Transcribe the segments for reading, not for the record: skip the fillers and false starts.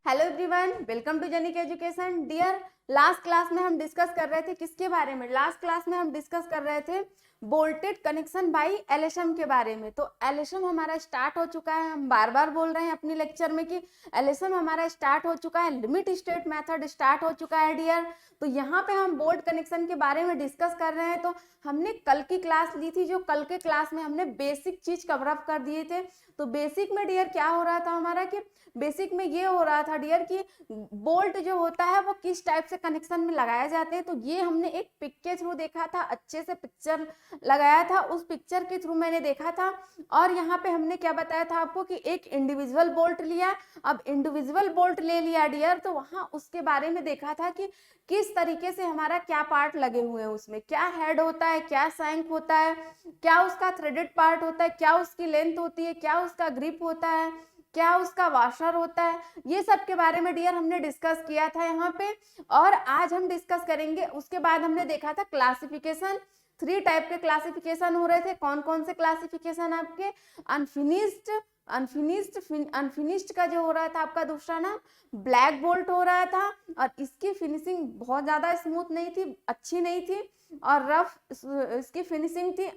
Hello everyone, welcome to Genic education. Dear, last class में हम discuss कर रहे थे किसके बारे में? लास्ट क्लास में हम डिस्कस कर रहे थे बोल्टेड कनेक्शन बाय एलएसएम के बारे में। तो एलएसएम हमारा स्टार्ट हो चुका है। हम बार बार बोल रहे हैं अपनी लेक्चर में कि एलएसएम हमारा स्टार्ट हो चुका है, लिमिट स्टेट मेथड स्टार्ट हो चुका है डियर। तो यहाँ पे हम बोल्ट कनेक्शन के बारे में डिस्कस कर रहे हैं। तो हमने कल की क्लास ली थी, जो कल के क्लास में हमने बेसिक चीज कवर अप कर दिए थे। तो बेसिक में डियर क्या हो रहा था हमारा कि बेसिक में ये हो रहा था डियर कि बोल्ट जो होता है वो किस टाइप से कनेक्शन में लगाए जाते हैं। तो ये हमने एक पिक के थ्रू देखा था, अच्छे से पिक्चर लगाया था, उस पिक्चर के थ्रू मैंने देखा था। और यहाँ पे हमने क्या बताया था आपको कि एक इंडिविजुअल बोल्ट लिया। अब इंडिविजुअल बोल्ट ले लिया डियर, तो वहां उसके बारे में देखा था कि किस तरीके से हमारा क्या पार्ट लगे हुए हैं, उसमें क्या हेड होता है, क्या शैंक होता है, क्या उसका थ्रेडेड पार्ट होता है, क्या उसकी लेंथ होती है, क्या उसका ग्रिप होता है, क्या उसका वाशर होता है। ये सब के बारे में डियर हमने डिस्कस किया था यहाँ पे, और आज हम डिस्कस करेंगे। उसके बाद हमने देखा था क्लासिफिकेशन। 3 टाइप के क्लासिफिकेशन हो रहे थे। कौन कौन से क्लासिफिकेशन आपके? अनफिनिश्ड, अनफिनिश्ड का जो हो रहा था आपका दूसरा नाम ब्लैक बोल्ट हो रहा था, और इसकी फिनिशिंग बहुत ज्यादा स्मूथ नहीं थी, अच्छी नहीं थी, और रफ इसकी फिनिशिंग थी।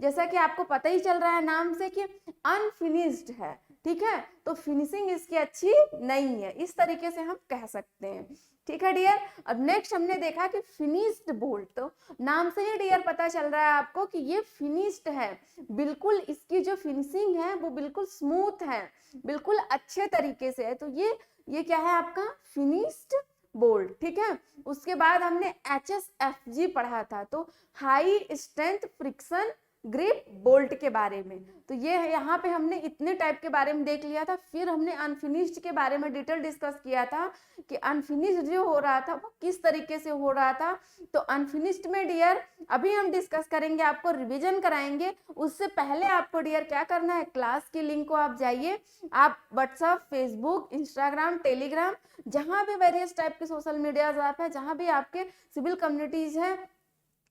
जैसा कि आपको पता ही चल रहा है नाम से कि अनफिनिश्ड है, ठीक है। तो फिनिशिंग इसकी अच्छी नहीं है, इस तरीके से हम कह सकते हैं, ठीक है डियर। अब नेक्स्ट हमने देखा कि फिनिश्ड बोल्ट। तो नाम से ही डियर पता चल रहा है आपको कि ये फिनिश्ड है, बिल्कुल इसकी जो फिनिशिंग है वो बिल्कुल स्मूथ है, बिल्कुल अच्छे तरीके से है। तो ये क्या है आपका? फिनिश्ड बोल्ट, ठीक है। उसके बाद हमने HSFG पढ़ा था, तो high strength friction grip bolt के बारे में। तो ये यहाँ पे हमने इतने टाइप के बारे में देख लिया था। फिर हमने अनफिनिश्ड के बारे में डिटेल डिस्कस किया था कि अनफिनिश्ड जो हो रहा था वो किस तरीके से हो रहा था। तो अनफिनिश्ड में डियर अभी हम डिस्कस करेंगे, आपको रिवीजन कराएंगे। उससे पहले आपको डियर क्या करना है, क्लास की लिंक को आप जाइए, आप व्हाट्सएप, फेसबुक, इंस्टाग्राम, टेलीग्राम, जहां भी वेरियस टाइप के सोशल मीडिया ऐप है, जहां भी आपके सिविल कम्युनिटीज हैं,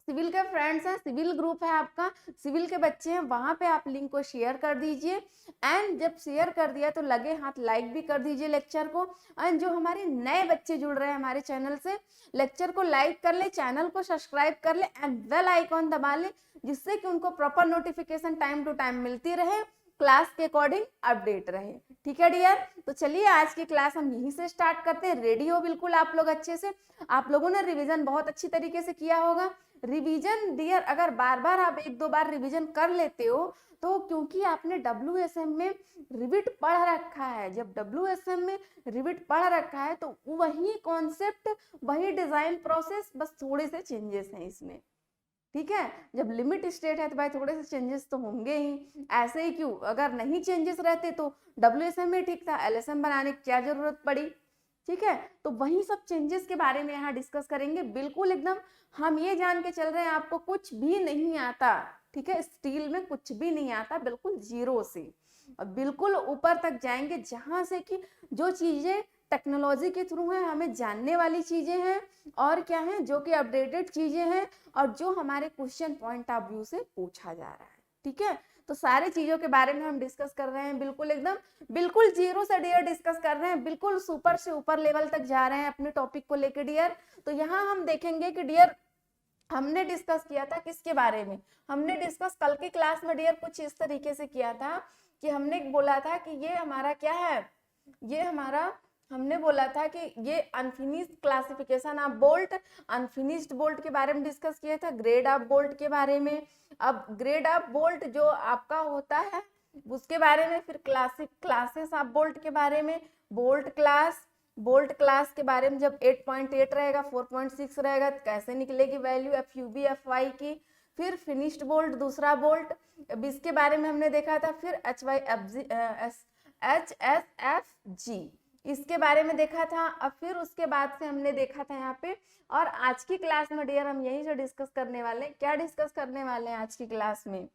सिविल के फ्रेंड्स हैं, सिविल ग्रुप है आपका, सिविल के बच्चे हैं, वहां पे आप लिंक को शेयर कर दीजिए। एंड जब शेयर कर दिया तो लगे हाथ लाइक भी कर दीजिए लेक्चर को। एंड जो हमारे नए बच्चे जुड़ रहे हैं हमारे चैनल से, लेक्चर को लाइक कर ले, चैनल को सब्सक्राइब कर ले, एंड बेल आइकॉन दबा ले, जिससे कि उनको proper notification time to time मिलती रहे, क्लास के अकॉर्डिंग अपडेट रहे, ठीक है डियर। तो चलिए आज की क्लास हम यहीं से स्टार्ट करते हैं। रेडी हो बिल्कुल आप लोग अच्छे से? आप लोगों ने रिवीजन बहुत अच्छी तरीके से किया होगा। रिवीजन डियर अगर बार बार आप 1-2 बार रिवीजन कर लेते हो, तो क्योंकि आपने WSM में रिविट पढ़ रखा है, जब WSM में रिविट पढ़ रखा है तो वही कॉन्सेप्ट, वही डिजाइन प्रोसेस, बस थोड़े से चेंजेस हैं इसमें, ठीक है। जब लिमिट स्टेट है तो भाई थोड़े से चेंजेस तो होंगे ही, ऐसे ही क्यों? अगर नहीं चेंजेस रहते तो WSM में ठीक था, LSM बनाने की क्या जरूरत पड़ी, ठीक है। तो वही सब चेंजेस के बारे में यहाँ डिस्कस करेंगे, बिल्कुल एकदम। हम ये जान के चल रहे हैं आपको कुछ भी नहीं आता, ठीक है, स्टील में कुछ भी नहीं आता, बिल्कुल जीरो से और बिल्कुल ऊपर तक जाएंगे, जहां से कि जो चीजें टेक्नोलॉजी के थ्रू है, हमें जानने वाली चीजें हैं, और क्या है जो कि अपडेटेड चीजें हैं, और जो हमारे क्वेश्चन पॉइंट ऑफ व्यू से पूछा जा रहा है, ठीक है। तो सारी चीजों के बारे में हम डिस्कस कर रहे हैं, बिल्कुल एकदम, बिल्कुल जीरो से डियर डिस्कस कर रहे हैं, बिल्कुल सुपर से ऊपर लेवल तक जा रहे हैं अपने टॉपिक को लेकर डियर। तो यहाँ हम देखेंगे कि डियर हमने डिस्कस किया था किसके बारे में? हमने डिस्कस कल की क्लास में डियर कुछ इस तरीके से किया था कि हमने बोला था कि ये हमारा क्या है, ये हमारा, हमने बोला था कि ये unfinished classification of bolt, unfinished bolt के बारे में डिस्कस किया था, ग्रेड ऑफ बोल्ट के बारे में। अब ग्रेड ऑफ बोल्ट जो आपका होता है उसके बारे में, फिर क्लासेस ऑफ बोल्ट के बारे में, बोल्ट क्लास के बारे में, जब 8.8 रहेगा, 4.6 रहेगा तो कैसे निकलेगी वैल्यू FUB FY की। फिर फिनिश्ड बोल्ट, दूसरा बोल्ट, अब इसके बारे में हमने देखा था। फिर HSFG इसके बारे में देखा था। अब फिर उसके बाद से हमने देखा था यहाँ पे, और आज की क्लास में डियर हम यही से डिस्कस करने वाले हैं। क्या डिस्कस करने वाले हैं आज की क्लास में?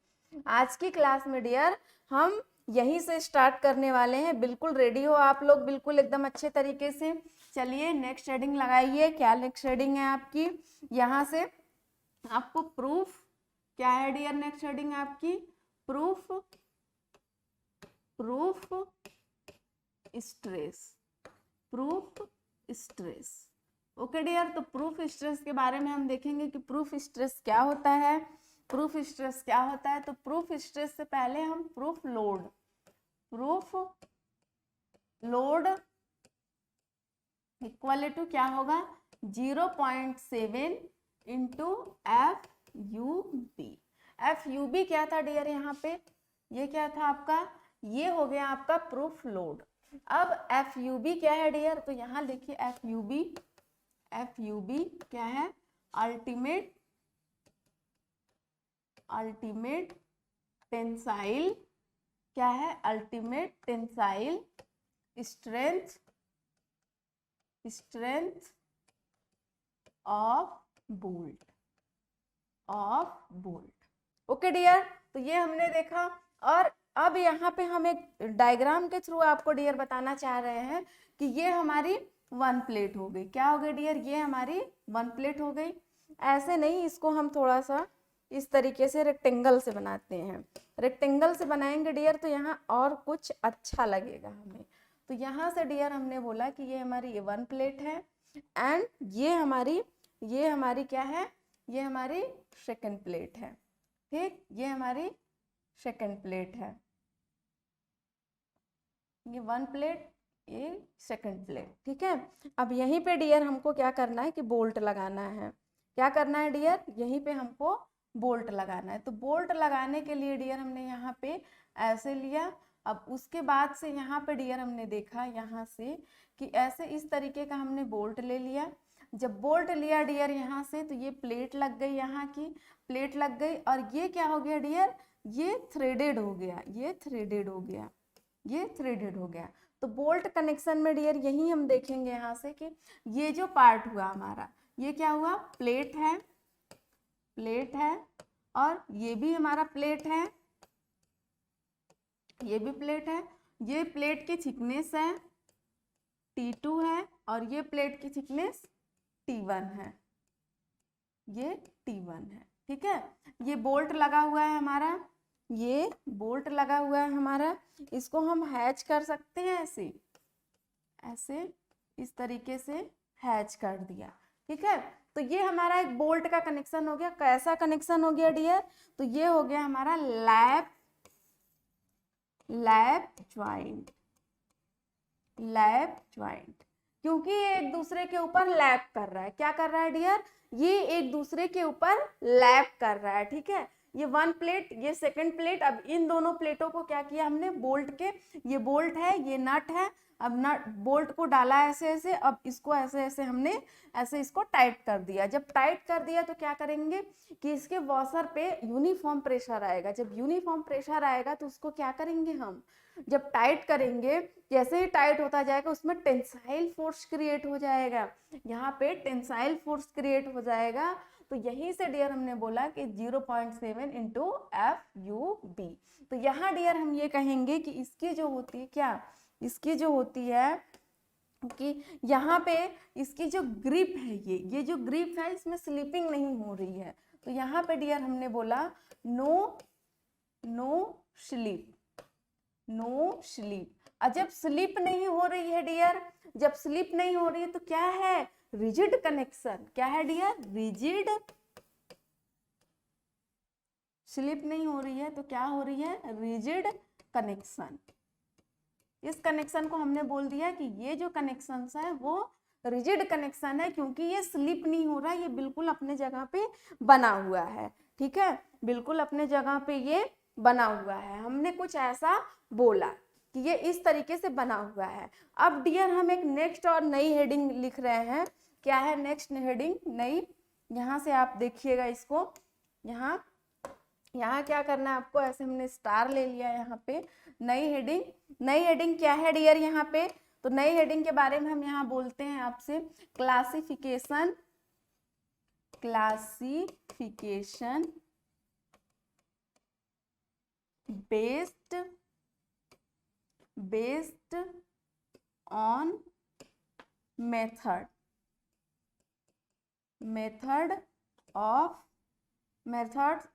आज की क्लास में डियर हम यहीं से स्टार्ट करने वाले हैं, बिल्कुल रेडी हो आप लोग, बिल्कुल एकदम अच्छे तरीके से। चलिए नेक्स्ट हेडिंग लगाइए। क्या नेक्स्ट हेडिंग है आपकी? यहाँ से आपको प्रूफ, क्या है डियर नेक्स्ट हेडिंग आपकी? Proof stress, proof stress. Okay dear, तो प्रूफ स्ट्रेस के बारे में हम देखेंगे कि प्रूफ स्ट्रेस क्या होता है। प्रूफ स्ट्रेस क्या होता है, तो प्रूफ स्ट्रेस से पहले हम प्रूफ लोड इक्वल टू क्या होगा, 0.7 इंटू FUB। FUB क्या था डियर, यहाँ पे ये क्या था आपका, ये हो गया आपका प्रूफ लोड। अब FUB क्या है डियर, तो यहाँ देखिए FUB क्या है, अल्टीमेट टेंसाइल, क्या है, ultimate tensile strength of bolt. Okay dear, तो ये हमने देखा। और अब यहाँ पे हम एक डायग्राम के थ्रू आपको डियर बताना चाह रहे हैं कि ये हमारी वन प्लेट हो गई। क्या हो गई डियर, ये हमारी वन प्लेट हो गई। ऐसे नहीं, इसको हम थोड़ा सा इस तरीके से रेक्टेंगल से बनाते हैं। रेक्टेंगल से बनाएंगे डियर तो यहाँ और कुछ अच्छा लगेगा हमें। तो यहाँ से डियर हमने बोला कि ये हमारी वन प्लेट है एंड ये हमारी क्या है, ये हमारी सेकंड प्लेट है। ठीक, ये हमारी सेकंड प्लेट है, ये वन प्लेट, ये सेकंड प्लेट। ठीक है, अब यहीं पे डियर हमको क्या करना है कि बोल्ट लगाना है। क्या करना है डियर, यहीं पे हमको बोल्ट लगाना है। तो बोल्ट लगाने के लिए डियर हमने यहाँ पे ऐसे लिया। अब उसके बाद से यहाँ पे डियर हमने देखा यहाँ से कि ऐसे इस तरीके का हमने बोल्ट ले लिया। जब बोल्ट लिया डियर यहाँ से, तो ये प्लेट लग गई, यहाँ की प्लेट लग गई। और ये क्या हो गया डियर, ये थ्रेडेड हो गया, ये थ्रेडेड हो गया। तो बोल्ट कनेक्शन में डियर यही हम देखेंगे यहाँ से कि ये जो पार्ट हुआ हमारा, ये क्या हुआ, प्लेट है और ये भी हमारा प्लेट है, ये भी प्लेट है। ये प्लेट की थिकनेस है T2 है और ये प्लेट की थिकनेस T1 है, ये T1 है। ठीक है, ये बोल्ट लगा हुआ है हमारा, ये बोल्ट लगा हुआ है हमारा। इसको हम हैच कर सकते हैं, ऐसे इस तरीके से हैच कर दिया। ठीक है, तो ये हमारा एक बोल्ट का कनेक्शन हो गया। कैसा कनेक्शन हो गया डियर, तो ये हो गया हमारा लैप ज्वाइंट, क्योंकि ये एक दूसरे के ऊपर लैप कर रहा है। क्या कर रहा है डियर, ये एक दूसरे के ऊपर लैप कर रहा है। ठीक है, ये वन प्लेट, ये सेकंड प्लेट। अब इन दोनों प्लेटों को क्या किया हमने, बोल्ट के, ये बोल्ट है, ये नट है। अब नट बोल्ट को डाला ऐसे, अब इसको ऐसे हमने ऐसे इसको टाइट कर दिया। जब टाइट कर दिया तो क्या करेंगे कि इसके वॉशर पे यूनिफॉर्म प्रेशर आएगा। जब यूनिफॉर्म प्रेशर आएगा तो उसको क्या करेंगे हम, जब टाइट करेंगे, जैसे ही टाइट होता जाएगा उसमें टेंसाइल फोर्स क्रिएट हो जाएगा। यहाँ पे टेंसाइल फोर्स क्रिएट हो जाएगा। तो यहीं से डियर हमने बोला कि 0.7 इंटू FUB। तो यहाँ डियर हम ये कहेंगे कि इसकी जो होती है, क्या इसकी जो होती है कि यहाँ पे इसकी जो ग्रिप है, ये जो ग्रिप है इसमें स्लिपिंग नहीं हो रही है। तो यहाँ पे डियर हमने बोला नो स्लिप। और जब स्लिप नहीं हो रही है डियर, जब स्लिप नहीं हो रही है तो क्या है, रिजिड कनेक्शन। क्या है डियर, रिजिड। स्लिप नहीं हो रही है तो क्या हो रही है, रिजिड कनेक्शन। इस कनेक्शन को हमने बोल दिया कि ये जो कनेक्शन है वो रिजिड कनेक्शन है, क्योंकि ये स्लिप नहीं हो रहा है, ये बिल्कुल अपने जगह पे बना हुआ है। ठीक है, बिल्कुल अपने जगह पे ये बना हुआ है। हमने कुछ ऐसा बोला कि ये इस तरीके से बना हुआ है। अब डियर हम एक नेक्स्ट और नई हेडिंग लिख रहे हैं। क्या है नेक्स्ट हेडिंग, नई। यहाँ से आप देखिएगा इसको, यहाँ क्या करना है आपको, ऐसे हमने स्टार ले लिया यहाँ पे। नई हेडिंग क्या है डियर यहाँ पे, तो नई हेडिंग के बारे में हम यहाँ बोलते हैं आपसे classification based on methods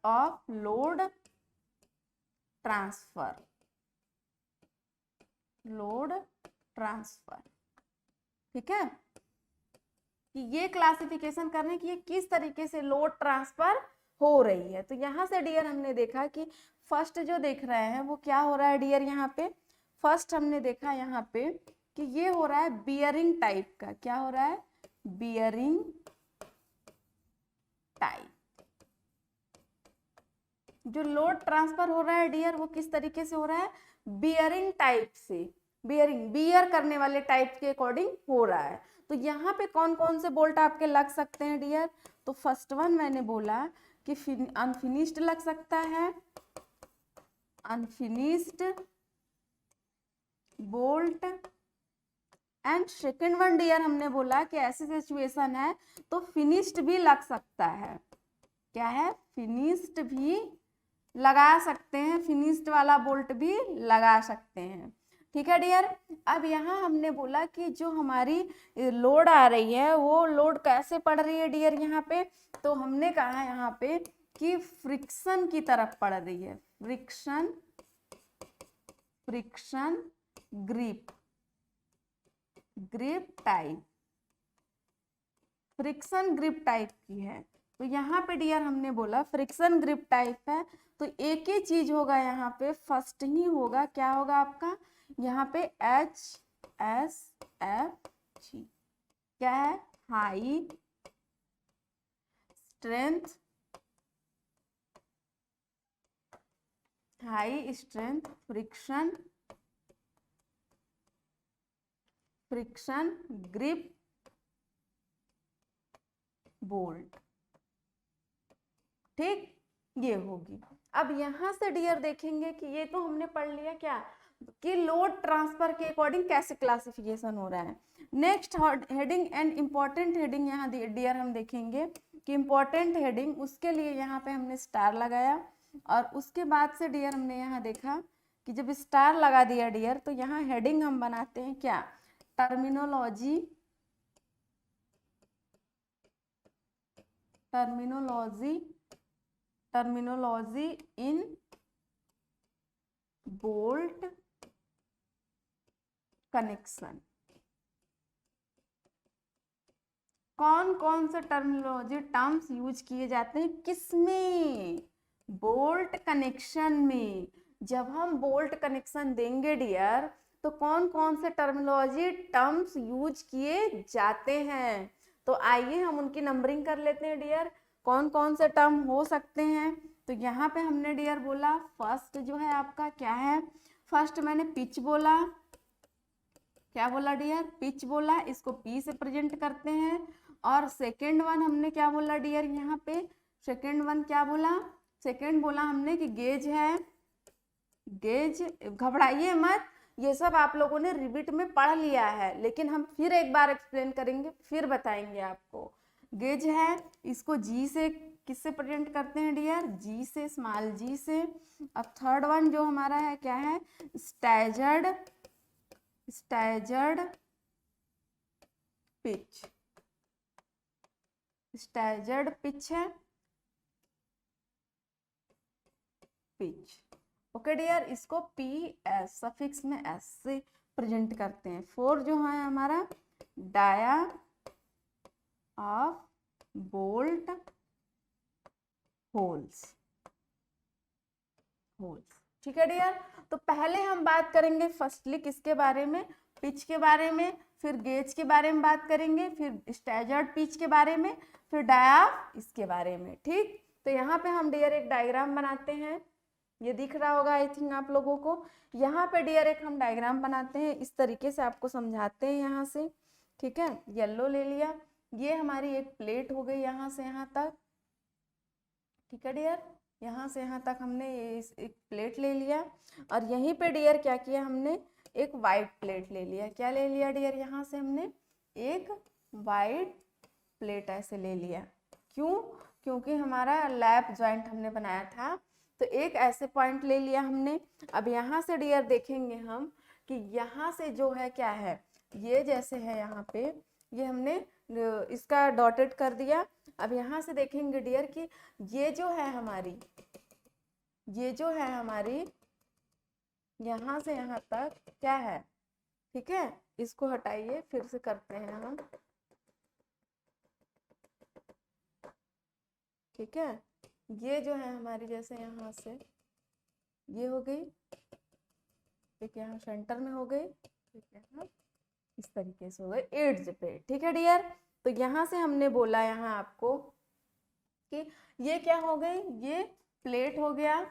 of load transfer. ठीक है, कि ये क्लासिफिकेशन करने की ये किस तरीके से लोड ट्रांसफर हो रही है। तो यहाँ से डियर हमने देखा कि फर्स्ट जो देख रहे हैं वो क्या हो रहा है डियर, यहाँ पे फर्स्ट हमने देखा यहाँ पे कि ये हो रहा है बियरिंग टाइप का, क्या हो रहा है, बियरिंग टाइप। जो लोड ट्रांसफर हो रहा है डियर वो किस तरीके से हो रहा है, बियरिंग टाइप से, बियर करने वाले टाइप के अकॉर्डिंग हो रहा है। तो यहाँ पे कौन कौन से बोल्ट आपके लग सकते हैं डियर, तो फर्स्ट वन मैंने बोला कि अनफिनिश्ड लग सकता है, unfinished bolt. And second one dear हमने बोला कि ऐसी सिचुएशन है तो फिनिश्ड भी लग सकता है, क्या है, फिनिश्ड भी लगा सकते हैं, फिनिश्ड वाला बोल्ट भी लगा सकते हैं। ठीक है डियर, अब यहाँ हमने बोला कि जो हमारी लोड आ रही है वो लोड कैसे पड़ रही है डियर यहाँ पे, तो हमने कहा यहाँ पे कि फ्रिक्शन की तरफ पड़ रही है, friction, friction grip, grip type, friction grip type की है। तो यहाँ पे डियर हमने बोला फ्रिक्शन ग्रिप टाइप है, तो एक ही चीज होगा यहाँ पे, फर्स्ट ही होगा, क्या होगा आपका यहाँ पे HSFG, क्या है, high strength, high strength friction, friction grip bolt. ठीक, ये होगी। अब यहां से डियर देखेंगे कि ये तो हमने पढ़ लिया क्या, कि लोड ट्रांसफर के अकॉर्डिंग कैसे क्लासिफिकेशन हो रहा है। Next heading and important heading यहाँ डियर हम देखेंगे कि इंपॉर्टेंट हेडिंग, उसके लिए यहाँ पे हमने स्टार लगाया, और उसके बाद से डियर हमने यहाँ देखा कि जब स्टार लगा दिया डियर तो यहाँ हेडिंग हम बनाते हैं क्या, टर्मिनोलॉजी, टर्मिनोलॉजी, टर्मिनोलॉजी इन बोल्ट कनेक्शन। कौन कौन से टर्मिनोलॉजी टर्म्स यूज किए जाते हैं किसमें, बोल्ट कनेक्शन में। जब हम बोल्ट कनेक्शन देंगे डियर तो कौन कौन से टर्मिनोलॉजी टर्म्स यूज किए जाते हैं, तो आइए हम उनकी नंबरिंग कर लेते हैं डियर, कौन कौन से टर्म हो सकते हैं। तो यहाँ पे हमने डियर बोला फर्स्ट जो है आपका क्या है, फर्स्ट मैंने पिच बोला, क्या बोला डियर, पिच बोला, इसको पी से प्रेजेंट करते हैं। और सेकेंड वन हमने क्या बोला डियर, यहाँ पे सेकेंड वन क्या बोला, सेकेंड बोला हमने कि गेज है, गेज, घबराइए मत, ये सब आप लोगों ने रिविट में पढ़ लिया है, लेकिन हम फिर एक बार एक्सप्लेन करेंगे, फिर बताएंगे आपको। गेज है, इसको जी से किससे प्रेजेंट करते हैं डियर, जी से, स्मॉल जी से। अब थर्ड वन जो हमारा है क्या है, staggered, staggered pitch, staggered pitch है, पिच। ओके डियर, इसको पी एस सफिक्स में एस से प्रेजेंट करते हैं। फोर जो है हमारा dia of bolt holes, holes. ठीक है डियर, तो पहले हम बात करेंगे फर्स्टली किसके बारे में, पिच के बारे में, फिर गेज के बारे में बात करेंगे, फिर स्टैजर्ड पिच के बारे में, फिर डाया इसके बारे में। ठीक, तो यहाँ पे हम डियर एक डायग्राम बनाते हैं, ये दिख रहा होगा आई थिंक आप लोगों को। यहाँ पे डियर एक हम डायग्राम बनाते हैं, इस तरीके से आपको समझाते हैं यहाँ से। ठीक है, येलो ले लिया, ये हमारी एक प्लेट हो गई यहाँ से यहाँ तक। ठीक है डियर, यहाँ से यहाँ तक हमने एक प्लेट ले लिया, और यहीं पे डियर क्या किया हमने, एक वाइट प्लेट ले लिया। क्या ले लिया डियर, यहाँ से हमने एक वाइट प्लेट ऐसे ले लिया। क्यों, क्योंकि हमारा लैप जॉइंट हमने बनाया था, तो एक ऐसे पॉइंट ले लिया हमने। अब यहाँ से डियर देखेंगे हम कि यहाँ से जो है क्या है, ये जैसे है यहाँ पे, ये हमने इसका डॉटेड कर दिया। अब यहाँ से देखेंगे डियर कि ये जो है हमारी, ये जो है हमारी यहाँ से यहाँ तक क्या है, ठीक है, इसको हटाइए, फिर से करते हैं हम। ठीक है, ये जो है हमारी, जैसे यहाँ से ये हो गई, एक यहाँ सेंटर में हो गई, ठीक है, हाँ इस तरीके से हो गए एड्ज पे। ठीक है डियर, तो यहाँ से हमने बोला यहाँ आपको कि ये क्या हो गई, ये प्लेट हो गया,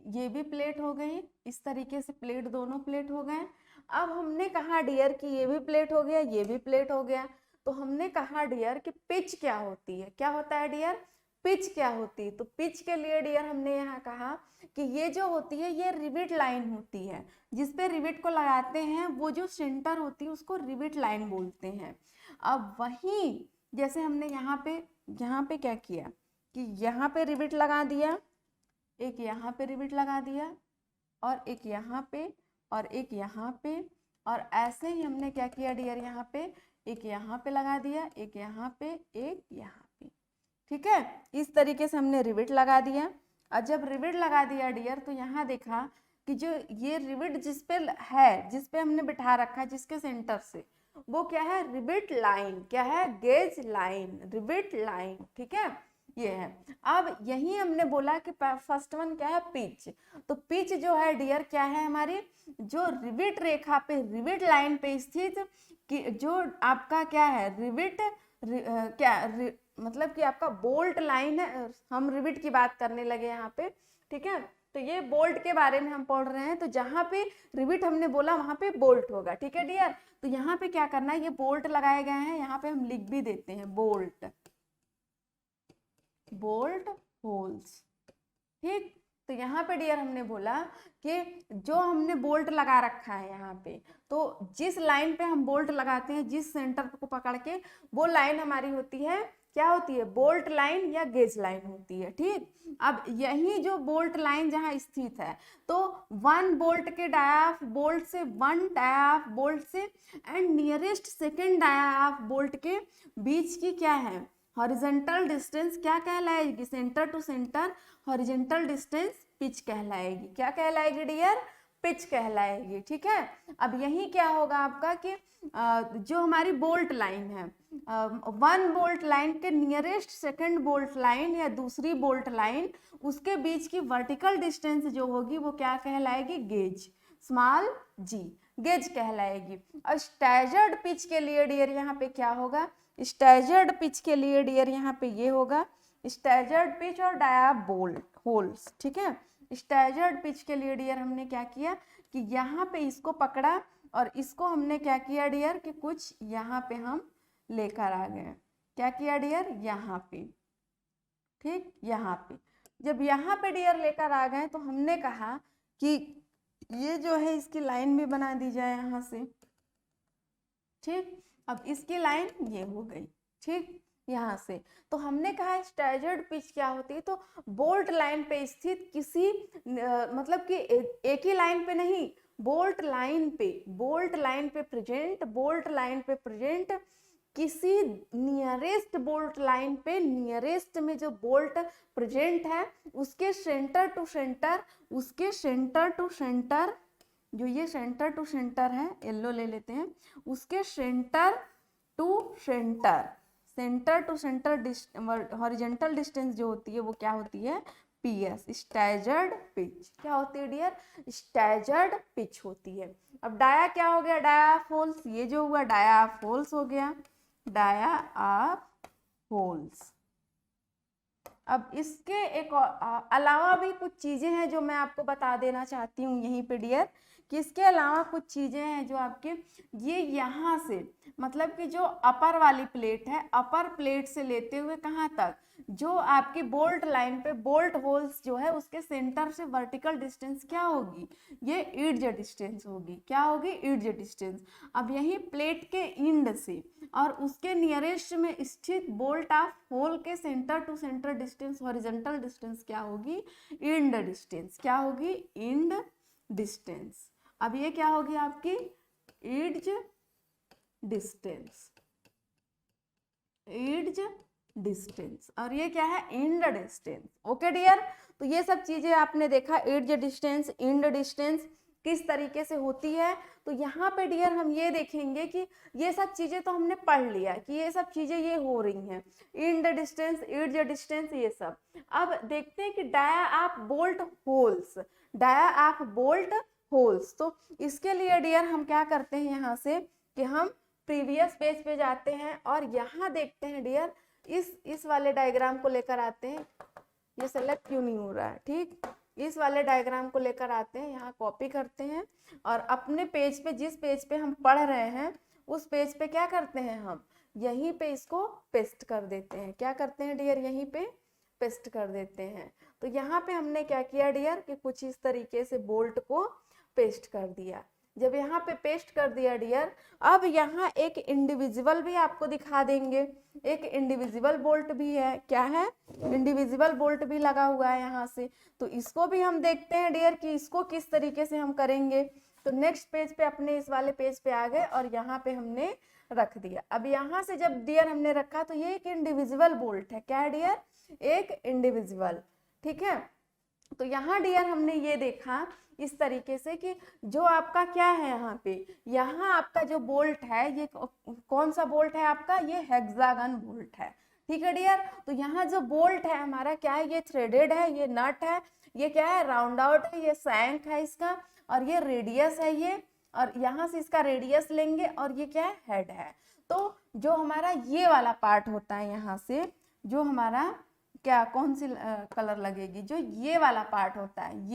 ये भी प्लेट हो गई, इस तरीके से प्लेट, दोनों प्लेट हो गए। अब हमने कहा डियर कि ये भी प्लेट हो गया, ये भी प्लेट हो गया, तो हमने कहा डियर कि पिच क्या होती है, क्या होता है डियर, पिच क्या होती है। तो पिच के लिए डियर हमने यहाँ कहा कि ये जो होती है ये रिविट लाइन होती है, जिसपे रिविट को लगाते हैं, वो जो सेंटर होती है उसको रिविट लाइन बोलते हैं। अब वहीं जैसे हमने यहाँ पे क्या किया कि यहाँ पे रिविट लगा दिया, एक यहाँ पे रिविट लगा दिया, और एक यहाँ पे, और एक यहाँ पे, और ऐसे ही हमने क्या किया डियर, यहाँ पे एक यहाँ पे लगा दिया, एक यहाँ पे, एक यहाँ पे। ठीक है, इस तरीके से हमने रिविट लगा दिया। और जब रिविट लगा दिया डियर, तो यहाँ देखा कि जो ये रिविट जिसपे है, जिसपे हमने बिठा रखा है, जिसके सेंटर से, वो क्या है, रिविट लाइन, क्या है, गेज लाइन, रिविट लाइन। ठीक है, ये है। अब यही हमने बोला कि फर्स्ट वन क्या है, पिच। तो पिच जो है डियर क्या है, हमारी जो रिविट रेखा पे, रिविट लाइन पे स्थित जो आपका क्या है, रिविट मतलब कि आपका बोल्ट लाइन है। हम रिविट की बात करने लगे यहाँ पे। ठीक है, तो ये बोल्ट के बारे में हम पढ़ रहे हैं, तो जहाँ पे रिविट हमने बोला वहां पे बोल्ट होगा। ठीक है डियर, तो यहाँ पे क्या करना है, ये बोल्ट लगाए गए हैं, यहाँ पे हम लिख भी देते हैं बोल्ट, बोल्ट होल्स। ठीक, तो यहाँ पे डियर हमने बोला कि जो हमने बोल्ट लगा रखा है यहाँ पे, तो जिस लाइन पे हम बोल्ट लगाते हैं, जिस सेंटर को पकड़ के, वो लाइन हमारी होती है, क्या होती है, बोल्ट लाइन या गेज लाइन होती है। ठीक, अब यही जो बोल्ट लाइन जहाँ स्थित है, तो वन बोल्ट के डायाफ बोल्ट से, वन डायाफ बोल्ट से and nearest second dia of bolt के बीच की क्या है, हॉरिजॉन्टल डिस्टेंस क्या कहलाएगी, centre to centre horizontal distance pitch कहलाएगी। क्या कहलाएगी डियर, पिच कहलाएगी। ठीक है, अब यही क्या होगा आपका कि जो हमारी बोल्ट लाइन है, वन बोल्ट लाइन के नियरेस्ट सेकंड बोल्ट लाइन या दूसरी बोल्ट लाइन, उसके बीच की वर्टिकल डिस्टेंस जो होगी वो क्या कहलाएगी, गेज, स्मॉल जी, गेज कहलाएगी। और स्टैजर्ड पिच के लिए डियर यहाँ पे क्या होगा, स्टैजर्ड पिच के लिए डियर यहाँ पे ये होगा, स्टैजर्ड पिच और डायाफ बोल्ट होल्स। ठीक है, स्टैजर्ड पिच के लिए डियर हमने क्या किया कि यहाँ पे इसको पकड़ा, और इसको हमने क्या किया डियर कि कुछ यहाँ पे हम लेकर आ गए। क्या किया डियर, यहाँ पे। ठीक, यहाँ पे जब यहाँ पे डियर लेकर आ गए, तो हमने कहा कि ये जो है इसकी लाइन भी बना दी जाए यहाँ से। ठीक, अब इसकी लाइन ये हो गई। ठीक, यहाँ से तो हमने कहा स्टैजर्ड पिच क्या होती है, तो बोल्ट लाइन पे स्थित किसी मतलब कि एक ही लाइन पे नहीं, बोल्ट लाइन पे, बोल्ट लाइन पे प्रेजेंट, बोल्ट लाइन पे प्रेजेंट किसी नियरेस्ट बोल्ट लाइन पे, नियरेस्ट में जो बोल्ट प्रेजेंट है उसके सेंटर टू सेंटर, उसके सेंटर टू सेंटर, जो ये सेंटर टू सेंटर है, येलो ले लेते हैं, उसके centre to centre, centre to centre horizontal distance जो होती है वो क्या होती है, पीएस, स्टैजर्ड पिच। क्या होती है डियर, स्टैजर्ड पिच होती है। अब डाया क्या हो गया, डायाफ होल्स, ये जो हुआ डायाफ होल्स हो गया, डायाफ होल्स। अब इसके एक अलावा भी कुछ चीजें हैं जो मैं आपको बता देना चाहती हूँ यहीं पे डियर, कि इसके अलावा कुछ चीजें हैं जो आपके ये यहाँ से, मतलब कि जो अपर वाली प्लेट है, अपर प्लेट से लेते हुए कहाँ तक, जो आपकी बोल्ट लाइन पे बोल्ट होल्स जो है उसके सेंटर से वर्टिकल डिस्टेंस क्या होगी, ये इड्ज डिस्टेंस होगी। क्या होगी, इड्ज डिस्टेंस। अब यही प्लेट के इंड से और उसके नियरेस्ट में स्थित बोल्ट ऑफ होल के centre to centre distance, horizontal distance क्या होगी, इंड डिस्टेंस। क्या होगी, इंड डिस्टेंस। अब ये क्या होगी आपकी, इड्ज डिस्टेंस, इड्ज डिस्टेंस, और ये क्या है, इंड डिस्टेंस। ओके डियर, तो ये सब चीजें आपने देखा, इड्ज डिस्टेंस, इंड डिस्टेंस, किस तरीके से होती है। तो यहाँ पे डियर हम ये देखेंगे कि ये सब चीजें तो हमने पढ़ लिया कि ये सब चीजें ये हो रही हैं, in the distance, it the distance, ये सब। अब देखते हैं कि डाया आप बोल्ट होल्स, डाया आप बोल्ट होल्स। तो इसके लिए डियर हम क्या करते हैं यहाँ से कि हम प्रीवियस पेज पे जाते हैं और यहाँ देखते हैं डियर, इस वाले डायग्राम को लेकर आते हैं। ये सेलेक्ट क्यों नहीं हो रहा है, ठीक, इस वाले डायग्राम को लेकर आते हैं, यहाँ कॉपी करते हैं और अपने पेज पे, जिस पेज पे हम पढ़ रहे हैं उस पेज पे क्या करते हैं, हम यहीं पे इसको पेस्ट कर देते हैं। क्या करते हैं डियर, यहीं पे पेस्ट कर देते हैं। तो यहाँ पे हमने क्या किया डियर कि कुछ इस तरीके से बोल्ट को पेस्ट कर दिया। जब यहाँ पे पेस्ट कर दिया डियर, अब यहाँ एक इंडिविजुअल भी आपको दिखा देंगे, एक इंडिविजुअल बोल्ट भी है। क्या है, इंडिविजुअल बोल्ट भी लगा हुआ है यहाँ से। तो इसको भी हम देखते हैं डियर कि इसको किस तरीके से हम करेंगे। तो नेक्स्ट पेज पे, अपने इस वाले पेज पे आ गए और यहाँ पे हमने रख दिया। अब यहाँ से जब डियर हमने रखा तो ये एक इंडिविजुअल बोल्ट है। क्या है डियर, एक इंडिविजुअल, ठीक है। तो यहाँ डियर हमने ये देखा इस तरीके से कि जो आपका क्या है, यहाँ आपका जो बोल्ट है, ये कौन सा बोल्ट है आपका, ये हेक्सागन बोल्ट है, ठीक है डियर। तो यहाँ जो बोल्ट है हमारा क्या है, ये थ्रेडेड है, ये नट है, ये क्या है, राउंड आउट है, ये सैंक है इसका, और ये रेडियस है ये, और यहाँ से इसका रेडियस लेंगे और ये क्या है, हेड है। तो जो हमारा ये वाला पार्ट होता है, यहाँ से जो हमारा क्या, कौन सी कलर लगेगी, जो ये वाला पार्ट होता है,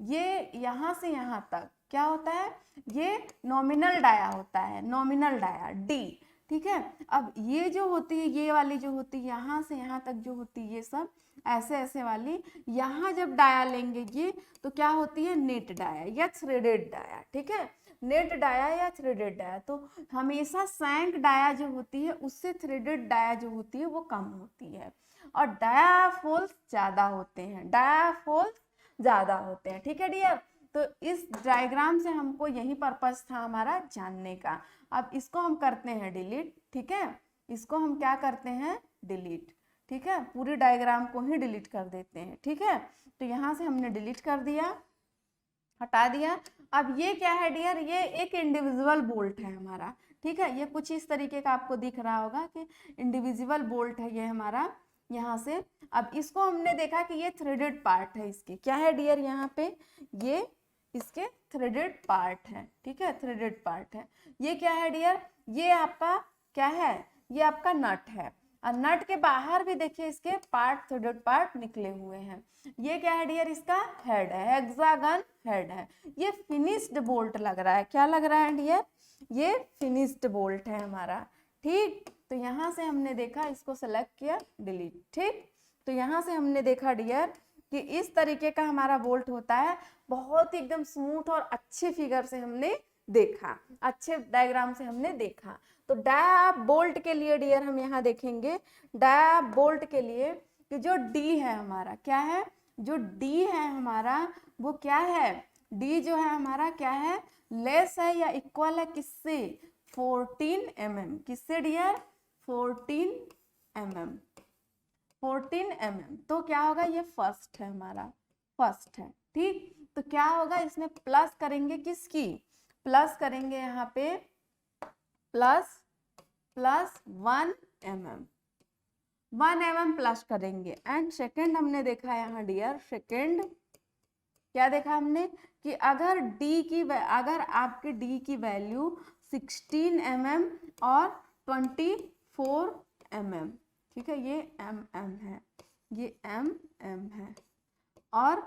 ये यहाँ से यहाँ तक क्या होता है, ये नॉमिनल डाया होता है, नॉमिनल डाया डी, ठीक है। अब ये जो होती है, ये वाली जो होती है, यहाँ से यहाँ तक जो होती है, ये सब ऐसे ऐसे वाली, यहाँ जब डाया लेंगे ये, तो क्या होती है, नेट डाया या थ्रेडेड डाया, ठीक है, नेट डाया या थ्रेडेड डाया। तो हमेशा सैंक डाया जो होती है उससे थ्रेडेड डाया जो होती है वो कम होती है, और डायाफोल्स ज्यादा होते हैं, डायाफोल्स ज्यादा होते हैं, ठीक है डियर। तो इस डायग्राम से हमको यही पर्पस था हमारा जानने का। अब इसको हम करते हैं डिलीट, ठीक है, इसको हम क्या करते हैं, डिलीट, ठीक है, पूरी डायग्राम को ही डिलीट कर देते हैं, ठीक है। तो यहाँ से हमने डिलीट कर दिया, हटा दिया। अब ये क्या है डियर, ये एक इंडिविजुअल बोल्ट है हमारा, ठीक है, ये कुछ इस तरीके का आपको दिख रहा होगा कि इंडिविजुअल बोल्ट है ये हमारा यहाँ से। अब इसको हमने देखा कि ये थ्रेडेड पार्ट है इसके, क्या है डियर, यहाँ पे ये इसके थ्रेडेड पार्ट है, ठीक है, थ्रेडेड पार्ट है। ये क्या है डियर, ये आपका क्या है, ये आपका नट है, और नट के बाहर भी देखिए इसके पार्ट, थ्रेडेड पार्ट निकले हुए हैं। ये क्या है डियर, इसका हेड है, हेक्सागन हेड है। ये फिनिश्ड बोल्ट लग रहा है, क्या लग रहा है डियर, ये फिनिश्ड बोल्ट है हमारा, ठीक। तो यहाँ से हमने देखा, इसको सेलेक्ट किया, डिलीट, ठीक। तो यहाँ से हमने देखा डियर कि इस तरीके का हमारा बोल्ट होता है, बहुत ही एकदम स्मूथ और अच्छे फिगर से हमने देखा, अच्छे डायग्राम से हमने देखा। तो डाया बोल्ट के लिए डियर हम यहाँ देखेंगे, डाया बोल्ट के लिए कि जो डी है हमारा, क्या है, जो डी है हमारा वो क्या है, डी जो है हमारा क्या है, लेस है या इक्वल है किससे, 14 mm, किससे डियर, 14 mm, 14 mm। तो क्या होगा, ये फर्स्ट है हमारा, फर्स्ट है, ठीक। तो क्या होगा, इसमें प्लस करेंगे, किसकी, प्लस करेंगे यहाँ पे प्लस 1 mm, 1 mm प्लस करेंगे। एंड सेकेंड हमने देखा यहाँ डियर, सेकेंड क्या देखा हमने कि अगर अगर आपके डी की वैल्यू 16 mm और 24 mm, ठीक है, ये mm है, ये mm है, और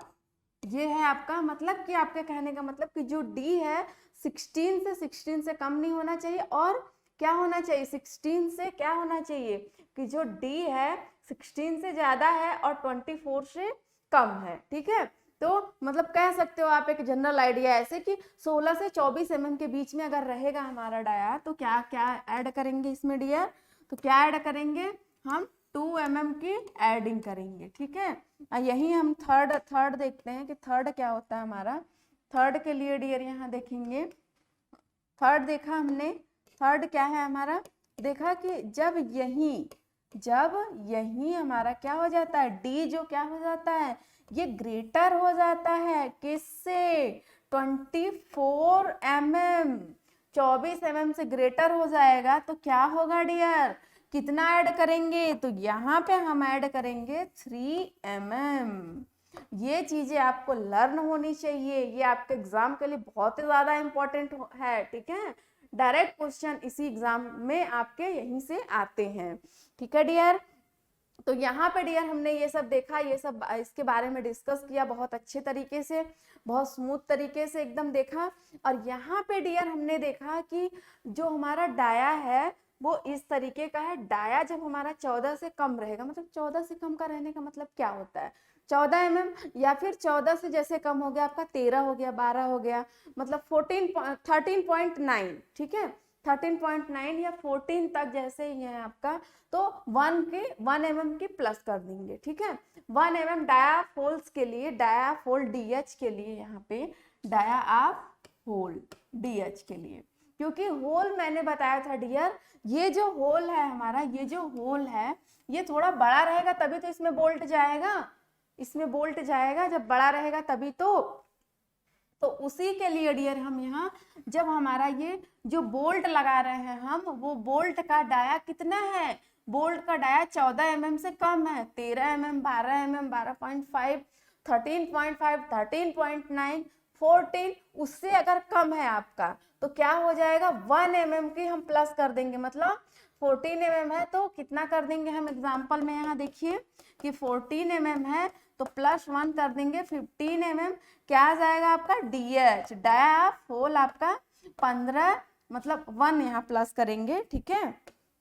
ये है आपका, मतलब कि आपके कहने का मतलब कि जो डी है 16 से कम नहीं होना चाहिए, और क्या होना चाहिए, 16 से क्या होना चाहिए कि जो डी है 16 से ज्यादा है और 24 से कम है, ठीक है। तो मतलब कह सकते हो आप, एक जनरल आइडिया ऐसे कि 16 से 24 mm के बीच में अगर रहेगा हमारा डाया, तो क्या क्या ऐड करेंगे इसमें डियर, तो क्या ऐड करेंगे, हम 2 mm की एडिंग करेंगे, ठीक है। यही हम थर्ड देखते हैं कि थर्ड क्या होता है हमारा। थर्ड के लिए डियर यहाँ देखेंगे, थर्ड देखा हमने, थर्ड क्या है हमारा, देखा कि जब यही हमारा क्या हो जाता है, डी जो क्या हो जाता है, ये ग्रेटर हो जाता है किससे, 24 mm, 24 mm से ग्रेटर हो जाएगा तो क्या होगा डियर, कितना ऐड करेंगे, तो यहाँ पे हम ऐड करेंगे 3 mm। ये चीजें आपको लर्न होनी चाहिए, ये आपके एग्जाम के लिए बहुत ही ज्यादा इंपॉर्टेंट है, ठीक है। डायरेक्ट क्वेश्चन इसी एग्जाम में आपके यहीं से आते हैं, ठीक है डियर। तो यहाँ पे डियर हमने ये सब देखा, ये सब इसके बारे में डिस्कस किया बहुत अच्छे तरीके से, बहुत स्मूथ तरीके से एकदम देखा। और यहाँ पे डियर हमने देखा कि जो हमारा डाया है वो इस तरीके का है। डाया जब हमारा 14 से कम रहेगा, मतलब 14 से कम का रहने का मतलब क्या होता है, 14 mm, या फिर 14 से जैसे कम हो गया आपका 13 हो गया, 12 हो गया, मतलब 13.9, ठीक है, 13.9 या 14 तक जैसे ही है आपका, तो 1 mm की प्लस कर देंगे, ठीक है। 1 mm डायाफोल्स के लिए, डायाफोल डीएच के लिए, यहाँ पे डायाफोल डीएच के लिए, क्योंकि होल मैंने बताया था डियर, ये जो होल है हमारा, ये जो होल है ये थोड़ा बड़ा रहेगा तभी तो इसमें बोल्ट जाएगा, इसमें बोल्ट जाएगा, जब बड़ा रहेगा तभी तो उसी के लिए डियर हम यहाँ जब हमारा ये जो बोल्ट लगा रहे हैं हम, वो बोल्ट का डाया कितना है, बोल्ट का डाया 14 mm से कम है, 13 mm, 12 mm, 12.5, 13.5, 13.9, 14, उससे अगर कम है आपका तो क्या हो जाएगा, 1 mm की हम प्लस कर देंगे, मतलब 14 mm है तो कितना कर देंगे हम एग्जाम्पल में, यहाँ देखिए कि 14 mm है तो +1 कर देंगे 15 mm, क्या आ जाएगा आपका DH, डायाफोल आपका 15, मतलब 1 यहाँ प्लस करेंगे, ठीक है,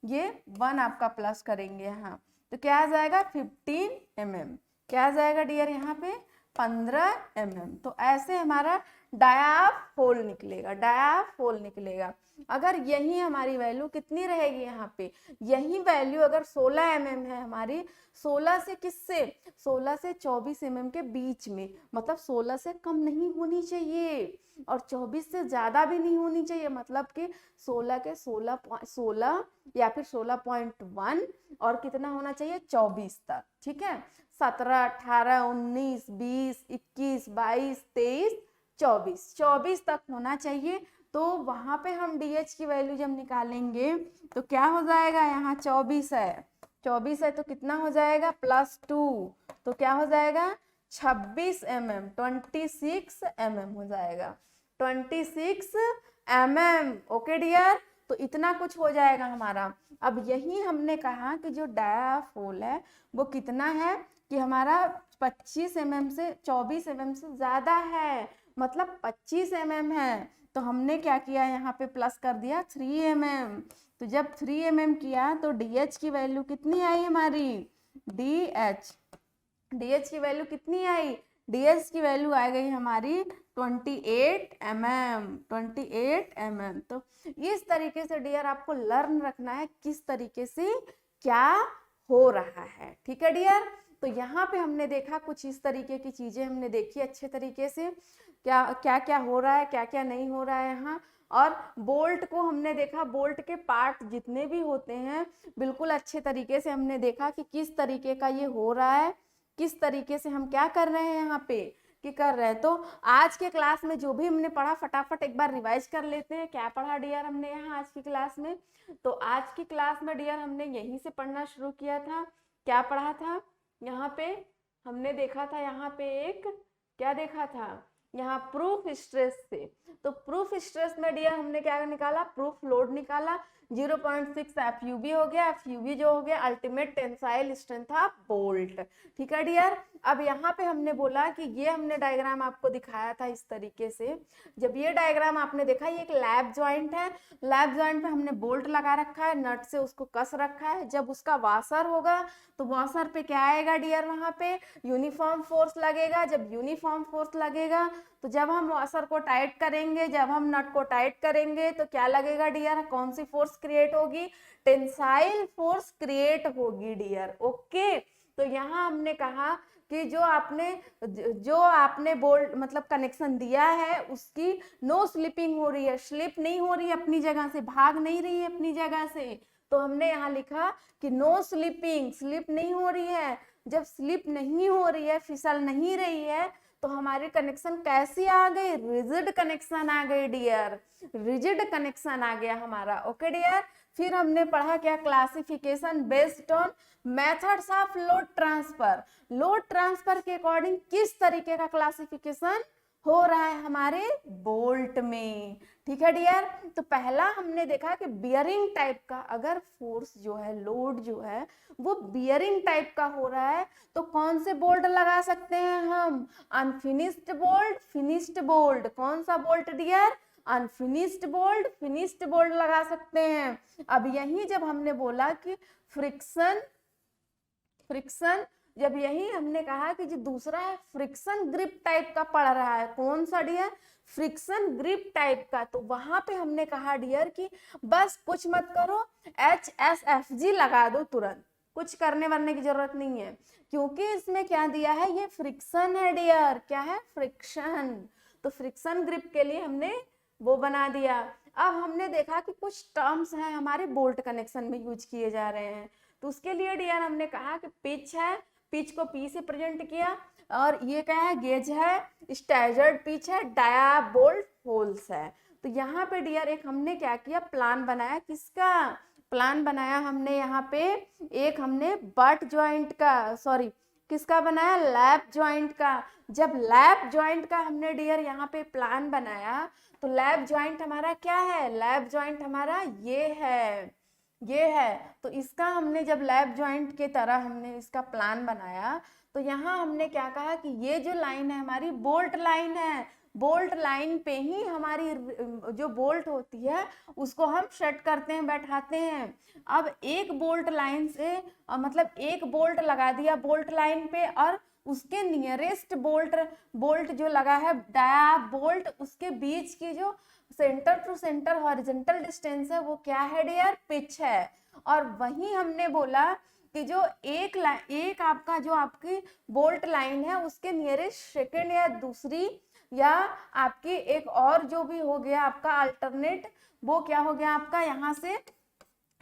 ये 1 आपका प्लस करेंगे यहाँ, तो क्या आ जाएगा 15 mm, क्या आ जाएगा डियर यहाँ पे 15 mm। तो ऐसे हमारा डायाफोल निकलेगा, डायाफोल निकलेगा। अगर यही हमारी वैल्यू कितनी रहेगी यहाँ पे, यही वैल्यू अगर 16 mm है हमारी, 16 से किससे, 16 से 24 mm के बीच में, मतलब 16 से कम नहीं होनी चाहिए और 24 से ज्यादा भी नहीं होनी चाहिए, मतलब कि 16 के 16 या फिर 16.1 और कितना होना चाहिए 24 तक, ठीक है, 17, 18, 19, 20, 21, 22, 23, 24 तक होना चाहिए। तो वहां पे हम DH की वैल्यू जब निकालेंगे तो क्या हो जाएगा, यहाँ 24 है, 24 है तो कितना हो जाएगा +2, तो क्या हो जाएगा 26 mm, 26 mm हो जाएगा, 26 mm, ओके डियर। तो इतना कुछ हो जाएगा हमारा। अब यही हमने कहा कि जो डायाफोल है वो कितना है कि हमारा 25 mm से 24 mm से ज्यादा है, मतलब 25 mm है, तो हमने क्या किया यहाँ पे प्लस कर दिया 3 mm। तो जब 3 mm किया तो DH की वैल्यू कितनी आई हमारी, DH की वैल्यू कितनी आई, DH की वैल्यू आ गई हमारी 28 mm, 28 mm। तो इस तरीके से डियर आपको लर्न रखना है किस तरीके से क्या हो रहा है, ठीक है डियर। तो यहाँ पे हमने देखा कुछ इस तरीके की चीजें हमने देखी अच्छे तरीके से, क्या क्या क्या हो रहा है, क्या क्या नहीं हो रहा है यहाँ। और बोल्ट को हमने देखा, बोल्ट के पार्ट जितने भी होते हैं बिल्कुल अच्छे तरीके से हमने देखा कि किस तरीके का ये हो रहा है, किस तरीके से हम क्या कर रहे हैं यहाँ पे कि कर रहे हैं। तो आज के क्लास में जो भी हमने पढ़ा फटाफट एक बार रिवाइज कर लेते हैं। क्या पढ़ा डियर हमने यहाँ आज की क्लास में, तो आज की क्लास में डियर हमने यहीं से पढ़ना शुरू किया था। क्या पढ़ा था, यहाँ पे हमने देखा था, यहाँ पे एक क्या देखा था, यहाँ प्रूफ स्ट्रेस से। तो प्रूफ स्ट्रेस में डियर हमने क्या निकाला, प्रूफ लोड निकाला, 0.6 FUB हो गया, FUB जो हो गया ultimate tensile strength of bolt, ठीक है डियर। अब यहाँ पे हमने बोला कि ये हमने डायग्राम आपको दिखाया था इस तरीके से। जब ये डायग्राम आपने देखा, ये एक लैप जॉइंट है, लैप जॉइंट पे हमने बोल्ट लगा रखा है, नट से उसको कस रखा है। जब उसका वाशर होगा तो वाशर पे क्या आएगा डियर, वहां पे यूनिफॉर्म फोर्स लगेगा। जब यूनिफॉर्म फोर्स लगेगा तो जब हम वाशर को टाइट करेंगे, जब हम नट को टाइट करेंगे तो क्या लगेगा डियर, कौन सी फोर्स क्रिएट होगी, टेंसाइल फोर्स क्रिएट होगी डियर, ओके। तो यहाँ हमने कहा कि जो आपने बोल्ट मतलब कनेक्शन दिया है उसकी नो स्लिपिंग हो रही है, स्लिप नहीं हो रही है अपनी जगह से, भाग नहीं रही है अपनी जगह से। तो हमने यहाँ लिखा कि नो स्लिपिंग, स्लिप नहीं हो रही है। जब स्लिप नहीं हो रही है, फिसल नहीं रही है, तो हमारी कनेक्शन कैसी आ गई, रिजिड कनेक्शन आ गई डियर, रिजिड कनेक्शन आ गया हमारा। ओके डियर, फिर हमने पढ़ा क्या, classification based on methods of load transfer. Load transfer के अकॉर्डिंग किस तरीके का क्लासिफिकेशन हो रहा है हमारे बोल्ट में। ठीक है डियर, तो पहला हमने देखा कि बियरिंग टाइप का, अगर फोर्स जो है, लोड जो है वो बियरिंग टाइप का हो रहा है तो कौन से बोल्ट लगा सकते हैं हम, अनफिनिश्ड बोल्ट, फिनिश्ड बोल्ट। कौन सा bolt dear, unfinished bolt, finished bolt लगा सकते हैं। अब यही जब हमने बोला कि फ्रिक्शन, जब यही हमने कहा कि जो दूसरा है फ्रिक्शन ग्रिप टाइप का पड़ रहा है, कौन सा डियर, फ्रिक्शन ग्रिप टाइप का, तो वहां पे हमने कहा डियर कि बस कुछ मत करो, HSFG लगा दो तुरंत, कुछ करने वरने की जरूरत नहीं है, क्योंकि इसमें क्या दिया है, ये फ्रिक्शन है डियर, क्या है, फ्रिक्शन। तो फ्रिक्शन ग्रिप के लिए हमने वो बना दिया। अब हमने देखा कि कुछ टर्म्स हैं हमारे बोल्ट कनेक्शन में यूज किए जा रहे हैं, तो उसके लिए डियर हमने कहा कि पिच है, पिच को P से प्रेजेंट किया, और ये क्या है, गेज है, स्टैगर्ड पिच है, डाया बोल्ट होल्स है। तो यहाँ पे डियर एक हमने क्या किया, प्लान बनाया, किसका प्लान बनाया हमने, यहाँ पे एक हमने बट ज्वाइंट का, सॉरी किसका बनाया, लैप ज्वाइंट का। जब लैप ज्वाइंट का हमने डियर यहाँ पे प्लान बनाया, तो लैप ज्वाइंट हमारा क्या है, लैप ज्वाइंट हमारा ये है, ये है। तो इसका हमने जब लैप ज्वाइंट के तरह हमने इसका प्लान बनाया, तो यहाँ हमने क्या कहा कि ये जो लाइन है हमारी बोल्ट लाइन है, बोल्ट लाइन पे ही हमारी जो बोल्ट होती है उसको हम सेट करते हैं, बैठाते हैं। अब एक बोल्ट लाइन से मतलब एक बोल्ट लगा दिया बोल्ट लाइन पे, और उसके नियरेस्ट बोल्ट जो लगा है डाया बोल्ट, उसके बीच की जो centre to centre horizontal distance है वो क्या है डियर, पिच है। और वही हमने बोला कि जो एक आपका जो आपकी बोल्ट लाइन है उसके नियरेस्ट सेकेंड या दूसरी या आपकी एक और जो भी हो गया आपका अल्टरनेट, वो क्या हो गया आपका,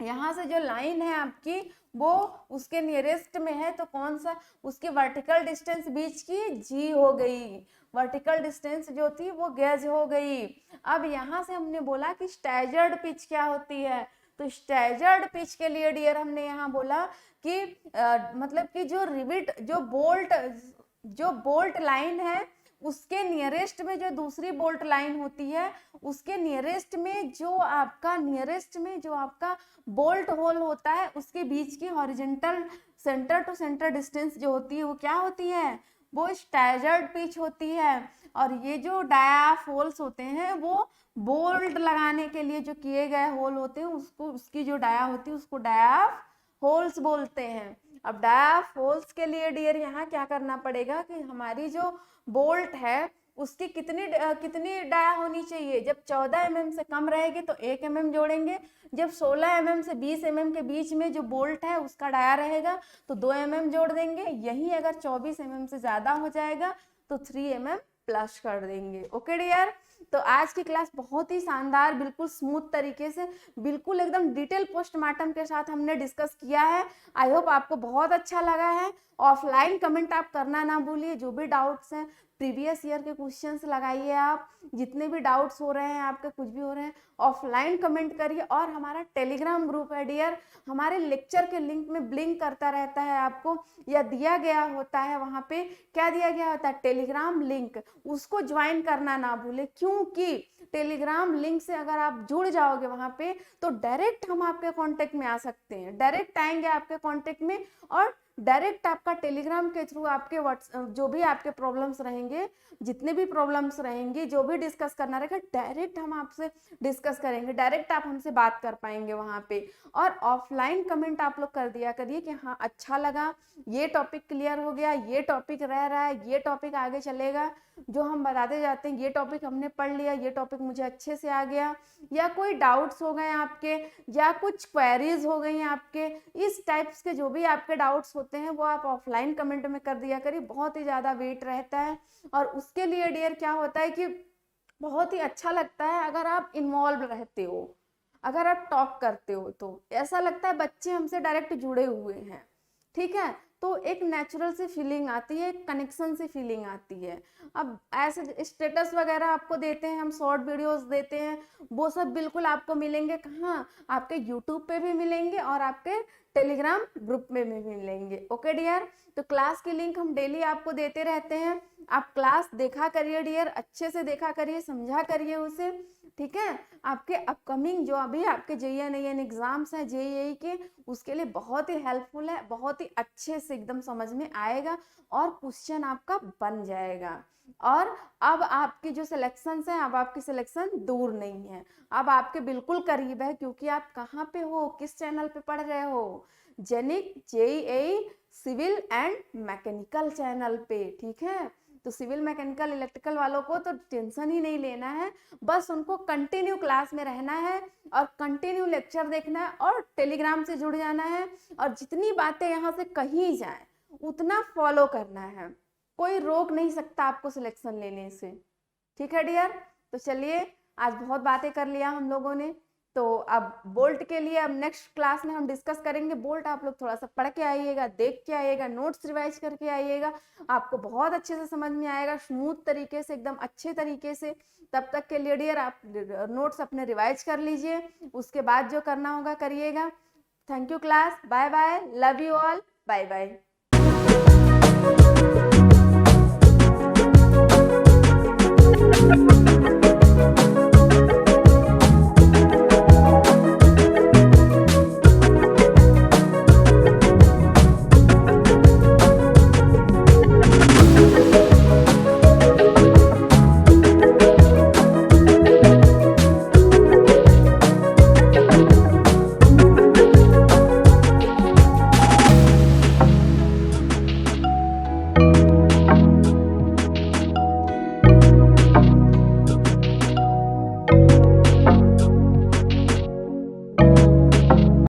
यहाँ से जो लाइन है आपकी वो उसके नियरेस्ट में है, तो कौन सा, उसकी वर्टिकल डिस्टेंस बीच की G हो गई, वर्टिकल डिस्टेंस जो थी वो गेज हो गई। अब यहाँ से हमने बोला कि स्टैगर्ड पिच क्या होती है, तो स्टैगर्ड पिच के लिए डियर हमने यहाँ बोला कि मतलब कि जो बोल्ट लाइन है उसके नियरेस्ट में जो दूसरी बोल्ट लाइन होती है उसके नियरेस्ट में जो आपका बोल्ट होल होता है उसके बीच की horizontal centre to centre distance जो होती है वो क्या होती है, वो स्टैगर्ड पिच होती है। और ये जो डायाफ होल्स होते हैं वो बोल्ट लगाने के लिए जो किए गए होल होते हैं उसको, उसकी जो डाया होती है उसको डायाफ होल्स बोलते हैं। अब डायाफ होल्स के लिए डियर यहाँ क्या करना पड़ेगा कि हमारी जो बोल्ट है उसकी कितनी डाया होनी चाहिए, जब 14 mm से कम रहेगी तो 1 mm जोड़ेंगे, जब 16 mm से 20 mm के बीच में जो बोल्ट है उसका डाया रहेगा तो 2 mm जोड़ देंगे, यही अगर 24 mm से ज्यादा हो जाएगा तो 3 mm प्लस कर देंगे। ओके डियर, तो आज की क्लास बहुत ही शानदार, बिल्कुल स्मूथ तरीके से, बिल्कुल एकदम डिटेल पोस्टमार्टम के साथ हमने डिस्कस किया है। आई होप आपको बहुत अच्छा लगा है। ऑफलाइन कमेंट आप करना ना भूलिए, जो भी डाउट्स हैं प्रीवियस ईयर के क्वेश्चंस लगाइए, आप जितने भी डाउट्स हो रहे हैं आपके, कुछ भी हो रहे हैं ऑफलाइन कमेंट करिए। और हमारा टेलीग्राम ग्रुप है डियर, हमारे लेक्चर के लिंक में ब्लिंक करता रहता है आपको, या दिया गया होता है, वहाँ पे क्या दिया गया होता है, टेलीग्राम लिंक, उसको ज्वाइन करना ना भूले, क्योंकि टेलीग्राम लिंक से अगर आप जुड़ जाओगे वहाँ पे तो डायरेक्ट हम आपके कांटेक्ट में आ सकते हैं, डायरेक्ट आएंगे आपके कांटेक्ट में, और डायरेक्ट आपका टेलीग्राम के थ्रू आपके जो भी आपके प्रॉब्लम्स रहेंगे, जितने भी प्रॉब्लम्स रहेंगे, जो भी डिस्कस करना रहेगा, डायरेक्ट हम आपसे डिस्कस करेंगे, डायरेक्ट आप हमसे बात कर पाएंगे वहाँ पे। और ऑफलाइन कमेंट आप लोग कर दिया करिए कि हाँ अच्छा लगा, ये टॉपिक क्लियर हो गया, ये टॉपिक रह रहा है, ये टॉपिक आगे चलेगा, जो हम बताते जाते हैं ये टॉपिक हमने पढ़ लिया, ये टॉपिक मुझे अच्छे से आ गया, या कोई डाउट्स हो गए आपके, या कुछ क्वेरीज हो गई आपके, इस टाइप्स के जो भी आपके डाउट्स होते हैं वो आप ऑफलाइन कमेंट में कर दिया करिए, बहुत ही ज़्यादा वेट रहता है। और उसके लिए डियर क्या होता है कि बहुत ही अच्छा लगता है अगर आप इन्वॉल्व रहते हो, अगर आप टॉक करते हो, तो ऐसा लगता है बच्चे हमसे डायरेक्ट जुड़े हुए हैं। ठीक है, तो एक नेचुरल सी फीलिंग आती है, एक कनेक्शन सी फीलिंग आती है। अब ऐसे स्टेटस वगैरह आपको देते हैं, हम शॉर्ट वीडियोस देते हैं, वो सब बिल्कुल आपको मिलेंगे कहाँ, आपके यूट्यूब पे भी मिलेंगे और आपके टेलीग्राम ग्रुप में भी मिलेंगे। ओके डियर, तो क्लास की लिंक हम डेली आपको देते रहते हैं, आप क्लास देखा करिए डियर, अच्छे से देखा करिए, समझा करिए उसे, ठीक है। आपके अपकमिंग जो अभी आपके JEE एग्जाम्स हैं JEE के, उसके लिए बहुत ही हेल्पफुल है, बहुत ही अच्छे से एकदम समझ में आएगा और क्वेश्चन आपका बन जाएगा। और अब आपकी जो सिलेक्शन है, अब आपकी सिलेक्शन दूर नहीं है, अब आपके बिल्कुल करीब है, क्योंकि आप कहाँ पे हो, किस चैनल पे पढ़ रहे हो, Genic JEE civil and mechanical channel पे, ठीक है। तो सिविल मैकेनिकल इलेक्ट्रिकल वालों को तो टेंशन ही नहीं लेना है, बस उनको कंटिन्यू क्लास में रहना है और कंटिन्यू लेक्चर देखना है और टेलीग्राम से जुड़ जाना है, और जितनी बातें यहाँ से कही जाए उतना फॉलो करना है, कोई रोक नहीं सकता आपको सिलेक्शन लेने से, ठीक है डियर। तो चलिए, आज बहुत बातें कर लिया हम लोगों ने, तो अब बोल्ट के लिए अब नेक्स्ट क्लास में हम डिस्कस करेंगे। बोल्ट आप लोग थोड़ा सा पढ़ के आइएगा, देख के आइएगा, नोट्स रिवाइज करके आइएगा, आपको बहुत अच्छे से समझ में आएगा, स्मूथ तरीके से, एकदम अच्छे तरीके से। तब तक के लिए डियर आप नोट्स अपने रिवाइज कर लीजिए, उसके बाद जो करना होगा करिएगा। Thank you class, bye bye, love you all, bye bye.